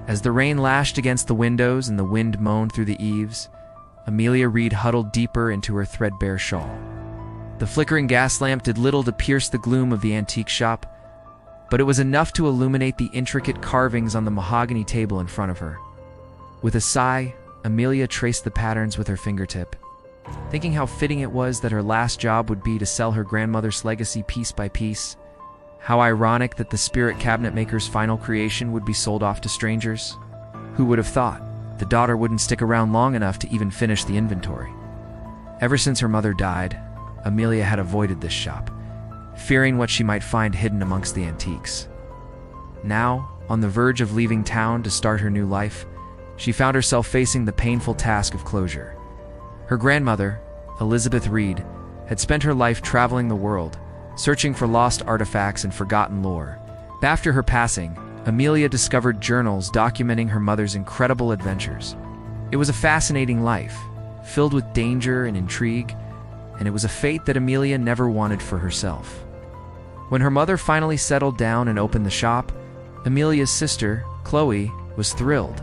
As the rain lashed against the windows and the wind moaned through the eaves, Amelia Reed huddled deeper into her threadbare shawl. The flickering gas lamp did little to pierce the gloom of the antique shop, but it was enough to illuminate the intricate carvings on the mahogany table in front of her. With a sigh, Amelia traced the patterns with her fingertip, thinking how fitting it was that her last job would be to sell her grandmother's legacy piece by piece. How ironic that the spirit cabinet maker's final creation would be sold off to strangers. Who would have thought? The daughter wouldn't stick around long enough to even finish the inventory. Ever since her mother died, Amelia had avoided this shop, fearing what she might find hidden amongst the antiques. Now, on the verge of leaving town to start her new life, she found herself facing the painful task of closure. Her grandmother, Elizabeth Reed, had spent her life traveling the world, searching for lost artifacts and forgotten lore. After her passing, Amelia discovered journals documenting her mother's incredible adventures. It was a fascinating life, filled with danger and intrigue, and it was a fate that Amelia never wanted for herself. When her mother finally settled down and opened the shop, Amelia's sister, Chloe, was thrilled.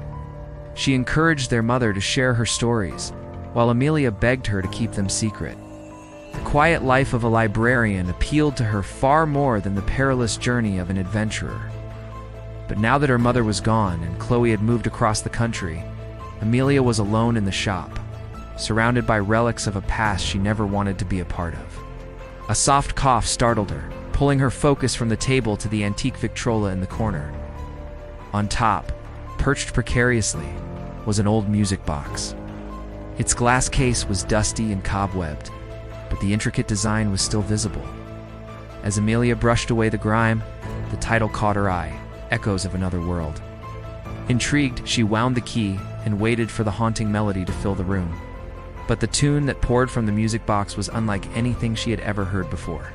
She encouraged their mother to share her stories, while Amelia begged her to keep them secret. The quiet life of a librarian appealed to her far more than the perilous journey of an adventurer. But now that her mother was gone and Chloe had moved across the country, Amelia was alone in the shop, surrounded by relics of a past she never wanted to be a part of. A soft cough startled her, pulling her focus from the table to the antique Victrola in the corner. On top, perched precariously, was an old music box. Its glass case was dusty and cobwebbed, but the intricate design was still visible. As Amelia brushed away the grime, the title caught her eye, Echoes of Another World. Intrigued, she wound the key and waited for the haunting melody to fill the room. But the tune that poured from the music box was unlike anything she had ever heard before.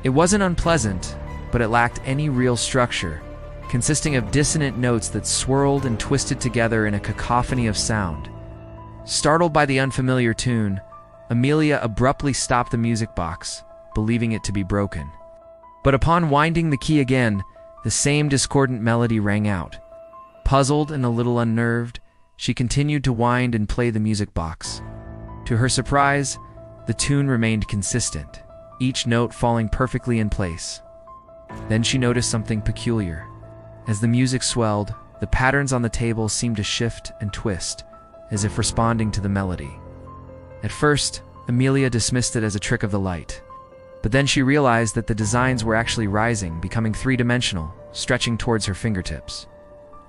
It wasn't unpleasant, but it lacked any real structure, consisting of dissonant notes that swirled and twisted together in a cacophony of sound. Startled by the unfamiliar tune, Amelia abruptly stopped the music box, believing it to be broken. But upon winding the key again, the same discordant melody rang out. Puzzled and a little unnerved, she continued to wind and play the music box. To her surprise, the tune remained consistent, each note falling perfectly in place. Then she noticed something peculiar. As the music swelled, the patterns on the table seemed to shift and twist, as if responding to the melody. At first, Amelia dismissed it as a trick of the light. But then she realized that the designs were actually rising, becoming three-dimensional, stretching towards her fingertips.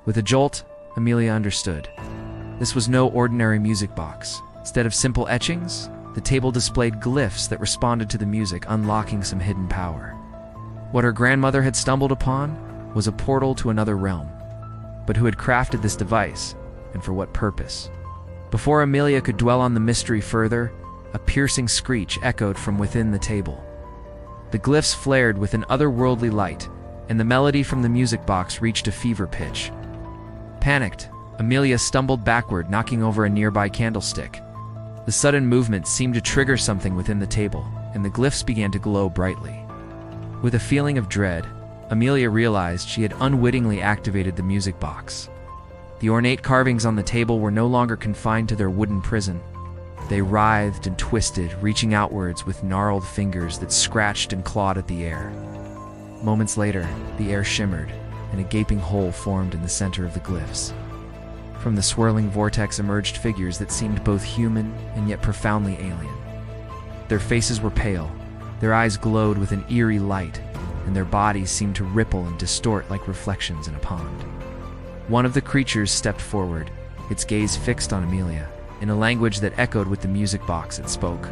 With a jolt, Amelia understood. This was no ordinary music box. Instead of simple etchings, the table displayed glyphs that responded to the music, unlocking some hidden power. What her grandmother had stumbled upon was a portal to another realm. But who had crafted this device, and for what purpose? Before Amelia could dwell on the mystery further, a piercing screech echoed from within the table. The glyphs flared with an otherworldly light, and the melody from the music box reached a fever pitch. Panicked, Amelia stumbled backward, knocking over a nearby candlestick. The sudden movement seemed to trigger something within the table, and the glyphs began to glow brightly. With a feeling of dread, Amelia realized she had unwittingly activated the music box. The ornate carvings on the table were no longer confined to their wooden prison. They writhed and twisted, reaching outwards with gnarled fingers that scratched and clawed at the air. Moments later, the air shimmered, and a gaping hole formed in the center of the glyphs. From the swirling vortex emerged figures that seemed both human and yet profoundly alien. Their faces were pale, their eyes glowed with an eerie light, and their bodies seemed to ripple and distort like reflections in a pond. One of the creatures stepped forward, its gaze fixed on Amelia. In a language that echoed with the music box, it spoke.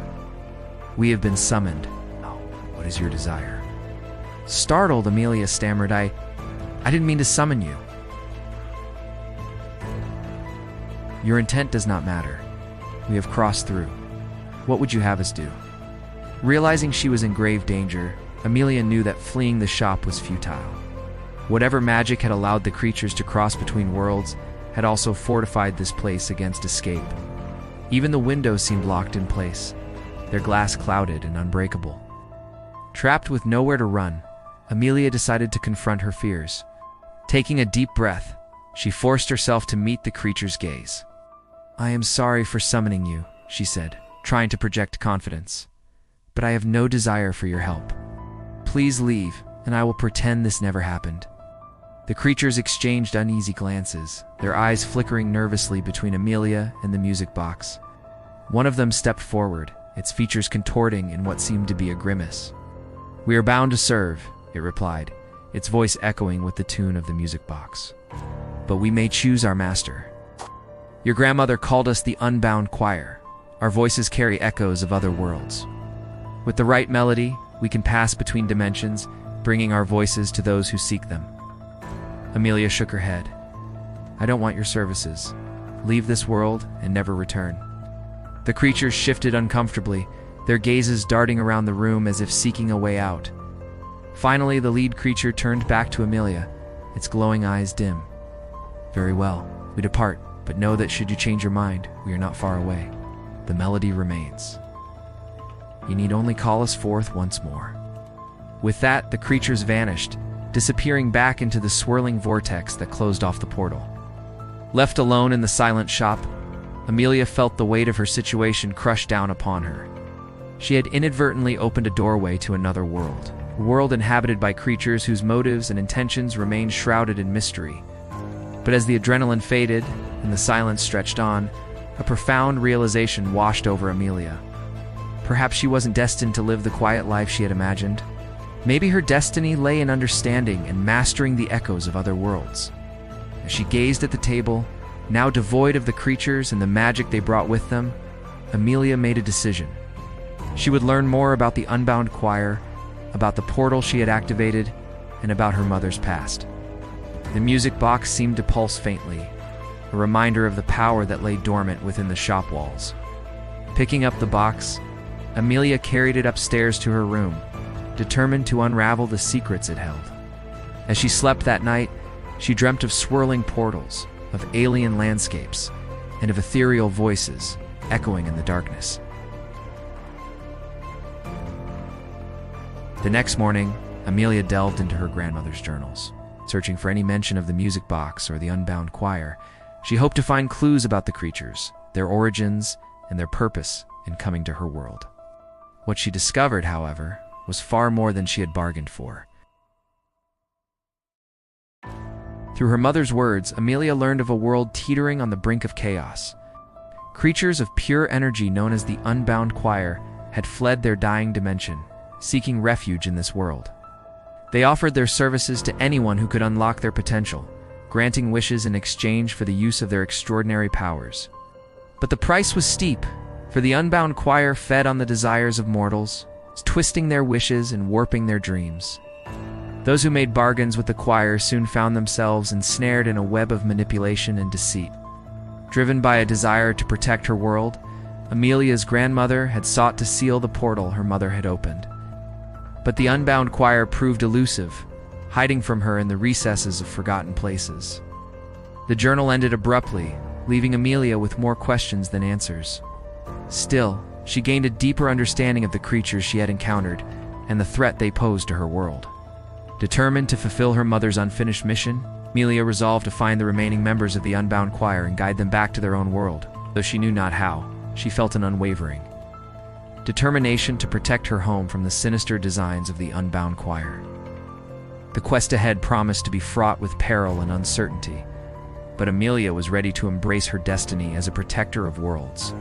"We have been summoned. Oh, what is your desire?" Startled, Amelia stammered, I didn't mean to summon you." "Your intent does not matter. We have crossed through. What would you have us do?" Realizing she was in grave danger, Amelia knew that fleeing the shop was futile. Whatever magic had allowed the creatures to cross between worlds had also fortified this place against escape. Even the windows seemed locked in place, their glass clouded and unbreakable. Trapped with nowhere to run, Amelia decided to confront her fears. Taking a deep breath, She forced herself to meet the creature's gaze. "I am sorry for summoning you," she said, trying to project confidence. "But I have no desire for your help. Please leave, and I will pretend this never happened." The creatures exchanged uneasy glances, their eyes flickering nervously between Amelia and the music box. One of them stepped forward, its features contorting in what seemed to be a grimace. "We are bound to serve," it replied, its voice echoing with the tune of the music box. "But we may choose our master. Your grandmother called us the Unbound Choir. Our voices carry echoes of other worlds. With the right melody, we can pass between dimensions, bringing our voices to those who seek them." Amelia shook her head. "I don't want your services. Leave this world and never return." The creatures shifted uncomfortably, their gazes darting around the room as if seeking a way out. Finally, the lead creature turned back to Amelia, its glowing eyes dim. "Very well, we depart, but know that should you change your mind, we are not far away. The melody remains. You need only call us forth once more." With that, the creatures vanished, disappearing back into the swirling vortex that closed off the portal. Left alone in the silent shop, Amelia felt the weight of her situation crush down upon her. She had inadvertently opened a doorway to another world, a world inhabited by creatures whose motives and intentions remained shrouded in mystery. But as the adrenaline faded and the silence stretched on, a profound realization washed over Amelia. Perhaps she wasn't destined to live the quiet life she had imagined. Maybe her destiny lay in understanding and mastering the echoes of other worlds. As she gazed at the table, now devoid of the creatures and the magic they brought with them, Amelia made a decision. She would learn more about the Unbound Choir, about the portal she had activated, and about her mother's past. The music box seemed to pulse faintly, a reminder of the power that lay dormant within the shop walls. Picking up the box, Amelia carried it upstairs to her room, determined to unravel the secrets it held. As she slept that night, she dreamt of swirling portals, of alien landscapes, and of ethereal voices echoing in the darkness. The next morning, Amelia delved into her grandmother's journals. Searching for any mention of the music box or the Unbound Choir, she hoped to find clues about the creatures, their origins, and their purpose in coming to her world. What she discovered, however, was far more than she had bargained for. Through her mother's words, Amelia learned of a world teetering on the brink of chaos. Creatures of pure energy known as the Unbound Choir had fled their dying dimension, seeking refuge in this world. They offered their services to anyone who could unlock their potential, granting wishes in exchange for the use of their extraordinary powers. But the price was steep, for the Unbound Choir fed on the desires of mortals, twisting their wishes and warping their dreams. Those who made bargains with the choir soon found themselves ensnared in a web of manipulation and deceit. Driven by a desire to protect her world, Amelia's grandmother had sought to seal the portal her mother had opened. But the Unbound Choir proved elusive, hiding from her in the recesses of forgotten places. The journal ended abruptly, leaving Amelia with more questions than answers. Still, she gained a deeper understanding of the creatures she had encountered and the threat they posed to her world. Determined to fulfill her mother's unfinished mission, Amelia resolved to find the remaining members of the Unbound Choir and guide them back to their own world. Though she knew not how, she felt an unwavering determination to protect her home from the sinister designs of the Unbound Choir. The quest ahead promised to be fraught with peril and uncertainty, but Amelia was ready to embrace her destiny as a protector of worlds.